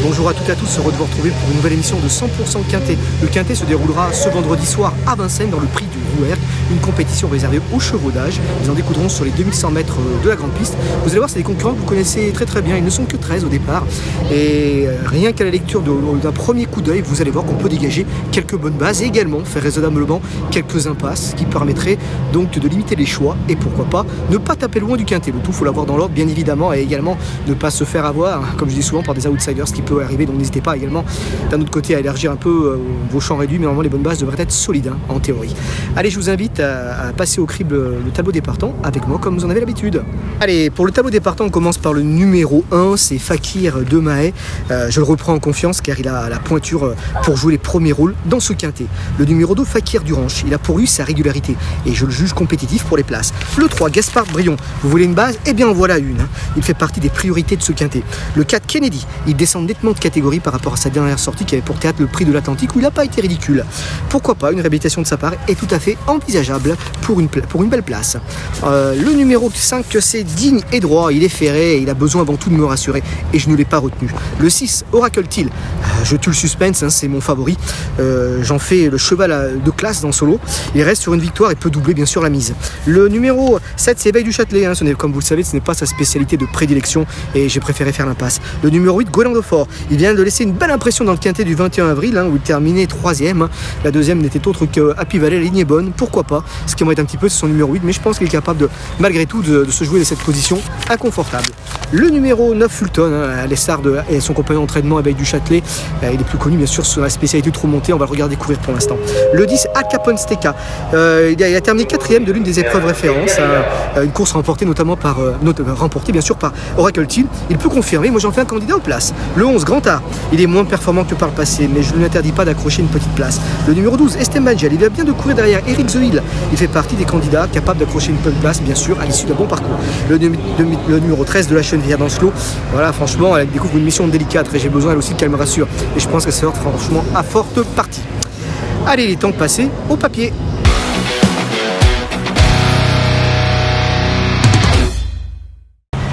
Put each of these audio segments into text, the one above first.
Bonjour à toutes et à tous, heureux de vous retrouver pour une nouvelle émission de 100% Quintet. Le Quintet se déroulera ce vendredi soir à Vincennes dans le prix du Rouergue, une compétition réservée aux chevaux d'âge. Ils en découdront sur les 2100 mètres de la grande piste. Vous allez voir, c'est des concurrents que vous connaissez très bien, ils ne sont que 13 au départ. Et rien qu'à la lecture d'un premier coup d'œil, vous allez voir qu'on peut dégager quelques bonnes bases et également faire raisonnablement quelques impasses qui permettraient donc de limiter les choix et pourquoi pas ne pas taper loin du Quintet. Le tout, il faut l'avoir dans l'ordre bien évidemment et également ne pas se faire avoir, comme je dis souvent, par des outsiders, ce qui peut arriver. Donc n'hésitez pas également d'un autre côté à élargir un peu vos champs réduits, mais normalement les bonnes bases devraient être solides en théorie. Allez, je vous invite à passer au crible le tableau des partants avec moi comme vous en avez l'habitude. Allez, pour le tableau des partants, on commence par le numéro 1, c'est Fakir de Mahé. Je le reprends en confiance car il a la pointure pour jouer les premiers rôles dans ce Quintet. Le numéro 2, Fakir Duranche, il a pour lui sa régularité et je le juge compétitif pour les places. Le 3, Gaspard Brion, vous voulez une base? Eh bien voilà une, il fait partie des priorités de ce Quintet. Le 4, Kennedy, il descend nettement de catégorie par rapport à sa dernière sortie qui avait pour théâtre le prix de l'Atlantique où il n'a pas été ridicule. Pourquoi pas, une réhabilitation de sa part est tout à fait envisageable pour une belle place. Le numéro 5, c'est Digne et Droit, il est ferré et il a besoin avant tout de me rassurer et je ne l'ai pas retenu. Le 6, Oracle Till, je tue le suspense, c'est mon favori. J'en fais le cheval de classe dans solo. Il reste sur une victoire et peut doubler bien sûr la mise. Le numéro 7, c'est Éveil du Châtelet, comme vous le savez, ce n'est pas sa spécialité de prédilection et j'ai préféré faire l'impasse. Le numéro 8, Golan de Fort, il vient de laisser une belle impression dans le Quintet du 21 avril où il terminait 3e. La deuxième n'était autre que Happy Valley, la ligne est bonne, pourquoi pas. Ce qui m'embête un petit peu, c'est son numéro 8, mais je pense qu'il est capable malgré tout de se jouer de cette position inconfortable. Le numéro 9, Fulton, Alessard et son compagnon d'entraînement Éveil du Châtelet, il est plus connu bien sûr sur la spécialité trop montée, on va le regarder courir pour l'instant. Le 10, Al Capone Steka, il a terminé 4e de l'une des épreuves références, une course remportée notamment remportée bien sûr par Oracle Till. Il peut confirmer, moi j'en fais un candidat aux places. Le 11, Grand Art, il est moins performant que par le passé, mais je ne lui interdis pas d'accrocher une petite place. Le numéro 12, Estem Magel, il vient bien de courir derrière Eric The Hill, il fait partie des candidats capables d'accrocher une petite place bien sûr à l'issue d'un bon parcours. Le numéro 13 de la Chenevière Danselot, voilà, franchement elle découvre une mission délicate et j'ai besoin elle aussi qu'elle me rassure et je pense qu'elle sort franchement à forte partie. Allez, il est temps de passer au papier.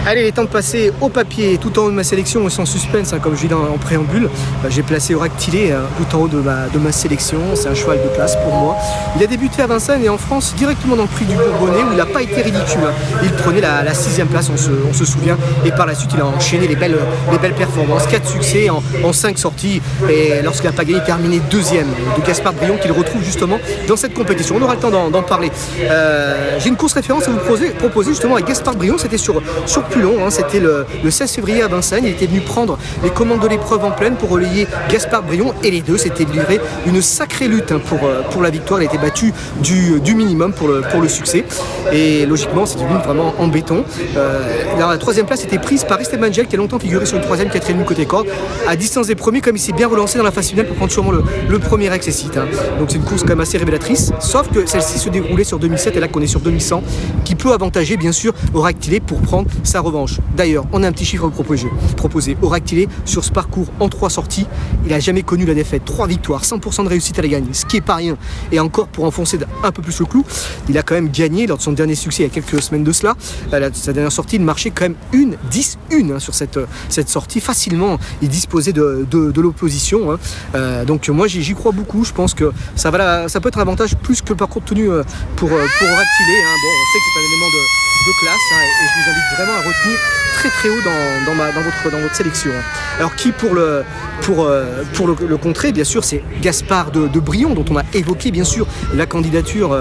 Allez, il est temps de passer au papier. Tout en haut de ma sélection, sans suspense, comme je dis en préambule, j'ai placé Oracle Tillet tout en haut de ma sélection. C'est un cheval de classe pour moi. Il a débuté à Vincennes et en France directement dans le prix du Bourbonnais où il n'a pas été ridicule. Il prenait la 6e place, on se souvient. Et par la suite, il a enchaîné les belles performances. 4 succès en 5 sorties. Et lorsqu'il n'a pas gagné, il terminé 2e de Gaspard Brion qu'il retrouve justement dans cette compétition. On aura le temps d'en parler. J'ai une course référence à vous proposer justement avec Gaspard Brion. C'était sur plus long, c'était le 16 février à Vincennes. Il était venu prendre les commandes de l'épreuve en pleine pour relayer Gaspard Brion et les deux s'étaient livrés une sacrée lutte pour la victoire. Il a été battu du minimum pour le succès et logiquement c'est une lutte vraiment en béton. La 3e place était prise par Esteban Gel qui a longtemps figuré sur une 3e, 4e côté corde à distance des premiers, comme il s'est bien relancé dans la phase finale pour prendre sûrement le premier accessite. Donc c'est une course quand même assez révélatrice, sauf que celle-ci se déroulait sur 2007 et là qu'on est sur 2100 qui peut avantager bien sûr Oracle Tillet pour prendre sa revanche. D'ailleurs, on a un petit chiffre à vous proposer. Oracle Tillet, sur ce parcours en 3 sorties, il n'a jamais connu la défaite. 3 victoires, 100% de réussite à la gagne, ce qui est pas rien. Et encore, pour enfoncer un peu plus le clou, il a quand même gagné lors de son dernier succès il y a quelques semaines de cela. Sa dernière sortie, il marchait quand même 10-1 sur cette sortie. Facilement, il disposait de l'opposition. Donc moi, j'y crois beaucoup. Je pense que ça peut être un avantage plus que le parcours de tenue pour Oracle Tillet. Bon, on sait que c'est un élément de classe et je vous invite vraiment à retenir très haut dans votre sélection. Alors qui pour le contrer, bien sûr, c'est Gaspard de Brion dont on a évoqué bien sûr la candidature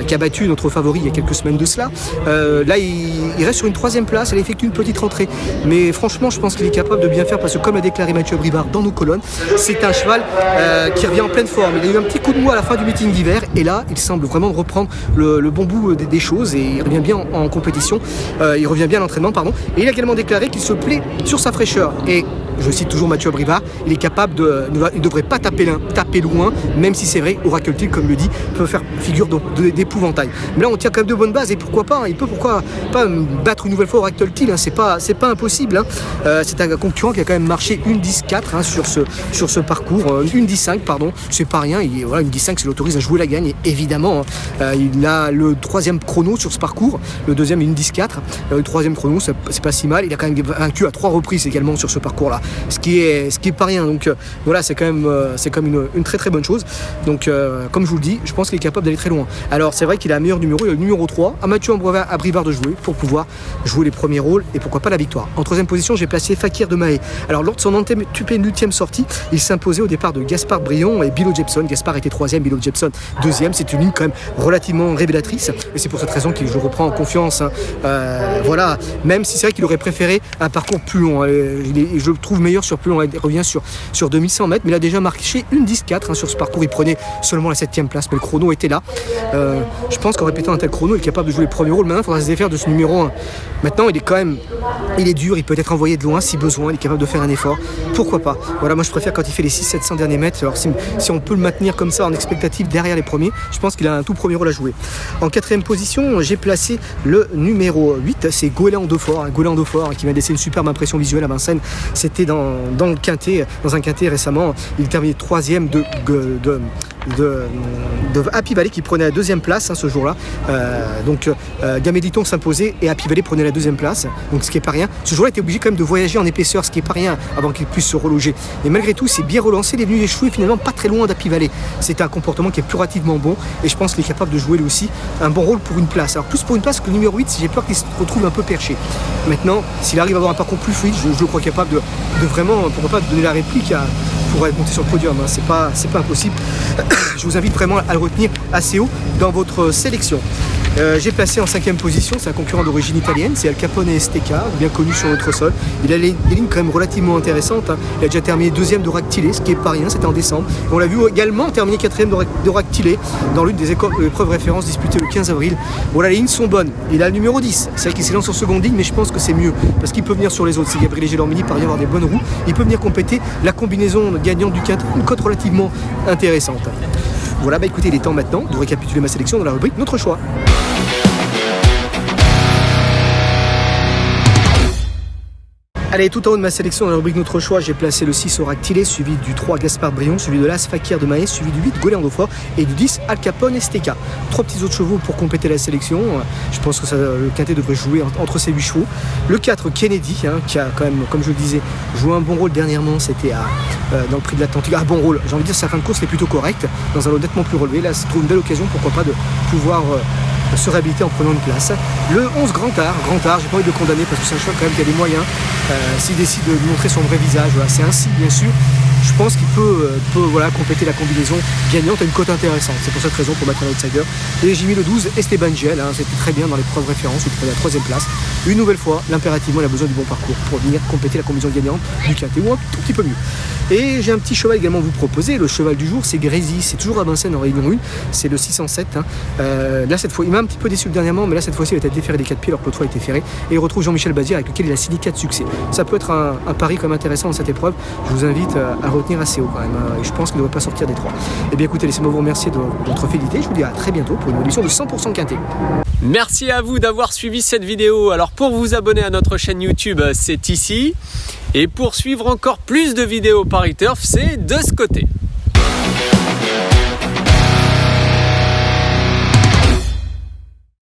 qui a battu notre favori il y a quelques semaines de cela. Là il reste sur une 3e place, elle effectue une petite rentrée, mais franchement je pense qu'il est capable de bien faire parce que comme l'a déclaré Mathieu Brivard dans nos colonnes, c'est un cheval qui revient en pleine forme. Il a eu un petit coup de mou à la fin du meeting d'hiver et là il semble vraiment reprendre le bon bout des choses et il revient bien en compétition, il revient bien à l'entraînement et il a également déclaré qu'il se plaît sur sa fraîcheur et je cite toujours Mathieu Brivard, il est capable il ne devrait pas taper loin, même si c'est vrai, Oracle Till, comme le dit, peut faire figure d'épouvantail. Mais là, on tient quand même de bonnes bases, et pourquoi pas, il peut pourquoi pas battre une nouvelle fois Oracle Till, c'est pas impossible. C'est un concurrent qui a quand même marché une 10-4 sur ce parcours, une 10-5, pardon, c'est pas rien, une 10-5, ça l'autorise à jouer la gagne, évidemment. Il a le 3e chrono sur ce parcours, le 2e une 10-4, le 3e chrono, c'est pas si mal, il a quand même vaincu à 3 reprises également sur ce parcours-là. ce qui est pas rien. Donc voilà, c'est quand même une très très bonne chose. Donc comme je vous le dis, je pense qu'il est capable d'aller très loin. Alors c'est vrai qu'il a un meilleur numéro, il a le numéro 3, à Mathieu Abrivard de jouer pour pouvoir jouer les premiers rôles et pourquoi pas la victoire. En troisième position, j'ai placé Fakir de Mahé. Alors lors de son penultième sortie, il s'imposait au départ de Gaspard Brion et Bilo Jepson. Gaspard était troisième, Bilo Jepson deuxième. C'est une ligne quand même relativement révélatrice et c'est pour cette raison que je reprends en confiance. Voilà, même si c'est vrai qu'il aurait préféré un parcours plus long. Je le trouve meilleur sur plus long. Il revient sur 2100 mètres, mais il a déjà marqué une 10-4 sur ce parcours. Il prenait seulement la 7e place, mais le chrono était là. Je pense qu'en répétant un tel chrono, il est capable de jouer les premiers rôles. Maintenant, il faudra se défaire de ce numéro 1. Maintenant, il est dur, il peut être envoyé de loin si besoin, il est capable de faire un effort. Pourquoi pas? Voilà, moi je préfère quand il fait les 600-700 derniers mètres. Alors si on peut le maintenir comme ça en expectative derrière les premiers, je pense qu'il a un tout premier rôle à jouer. En quatrième position, j'ai placé le numéro 8, c'est Goéland Daufort. Goéland Daufort qui m'a laissé une superbe impression visuelle à Vincennes. C'était dans un quintet récemment. Il terminait troisième de Happy Valley qui prenait la deuxième place ce jour-là. Gaméditon s'imposait et Happy Valley prenait la deuxième place. Donc ce qui est pas rien. Ce jour-là, il était obligé quand même de voyager en épaisseur, ce qui est pas rien avant qu'il puisse se reloger. Et malgré tout, c'est bien relancé. Il est venu échouer finalement pas très loin d'Happy Valley. C'était un comportement qui est plus relativement bon et je pense qu'il est capable de jouer lui aussi un bon rôle pour une place. Alors plus pour une place que le numéro 8, j'ai peur qu'il se retrouve un peu perché. Maintenant, s'il arrive à avoir un parcours plus fluide, je le crois capable de vraiment, pourquoi pas, donner la réplique pour monter sur le podium. C'est pas impossible. Je vous invite vraiment à le retenir assez haut dans votre sélection. J'ai placé en 5e position, c'est un concurrent d'origine italienne, c'est Al Capone Esteca, bien connu sur notre sol. Il a des lignes quand même relativement intéressantes. Il a déjà terminé 2e d'Oractilé, ce qui est pas rien, c'était en décembre. Et on l'a vu également terminer 4e d'Oractilé dans l'une des épreuves références disputées le 15 avril. Voilà, les lignes sont bonnes. Il a le numéro 10, c'est vrai qu'il s'élance sur seconde ligne, mais je pense que c'est mieux parce qu'il peut venir sur les autres. C'est Gabriel Gelormini par y avoir des bonnes roues. Il peut venir compléter la combinaison gagnante du quintet, une cote relativement intéressante. Voilà, écoutez, il est temps maintenant de récapituler ma sélection dans la rubrique Notre choix. Allez, tout en haut de ma sélection dans la rubrique Notre choix, j'ai placé le 6 Oractilé, suivi du 3 Gaspard Brion, suivi de l'As Fakir de Mahé, suivi du 8 Goéland Daufort et du 10 Al Capone Esteca. 3 petits autres chevaux pour compléter la sélection. Je pense que le quintet devrait jouer entre ces 8 chevaux. Le 4 Kennedy, qui a quand même, comme je le disais, joué un bon rôle dernièrement. C'était dans le prix de l'Atlantique. Un bon rôle, j'ai envie de dire, sa fin de course est plutôt correcte, dans un lot nettement plus relevé. Là, c'est une belle occasion, pourquoi pas, de pouvoir se réhabiliter en prenant une place. Le 11 Grand Art, j'ai pas envie de le condamner parce que c'est un cheval quand même qui a des moyens. S'il décide de montrer son vrai visage, voilà, c'est ainsi bien sûr. Je pense qu'il peut compléter la combinaison gagnante à une cote intéressante. C'est pour cette raison pour mettre un outsider. Et j'ai mis le 12 Esteban Giel, c'était très bien dans l'épreuve référence, il prenait la 3e place. Une nouvelle fois, l'impérativement, il a besoin du bon parcours pour venir compléter la combinaison gagnante du quintet ou un tout petit peu mieux. Et j'ai un petit cheval également à vous proposer. Le cheval du jour, c'est Grésy. C'est toujours à Vincennes en Réunion 1. C'est le 607. Là, cette fois, il m'a un petit peu déçu dernièrement, mais là, cette fois-ci, il va être déféré des 4 pieds alors que l'autre fois a été ferré. Et il retrouve Jean-Michel Bazir avec lequel il a signé 4 succès. Ça peut être un pari quand même intéressant dans cette épreuve. Je vous invite à retenir assez haut quand même. Et je pense qu'il ne devrait pas sortir des 3. Et bien écoutez, laissez-moi vous remercier de votre fidélité. Je vous dis à très bientôt pour une édition de 100% quintet. Merci à vous d'avoir suivi cette vidéo. Alors pour vous abonner à notre chaîne YouTube, c'est ici. Et pour suivre encore plus de vidéos Paris Turf, c'est de ce côté.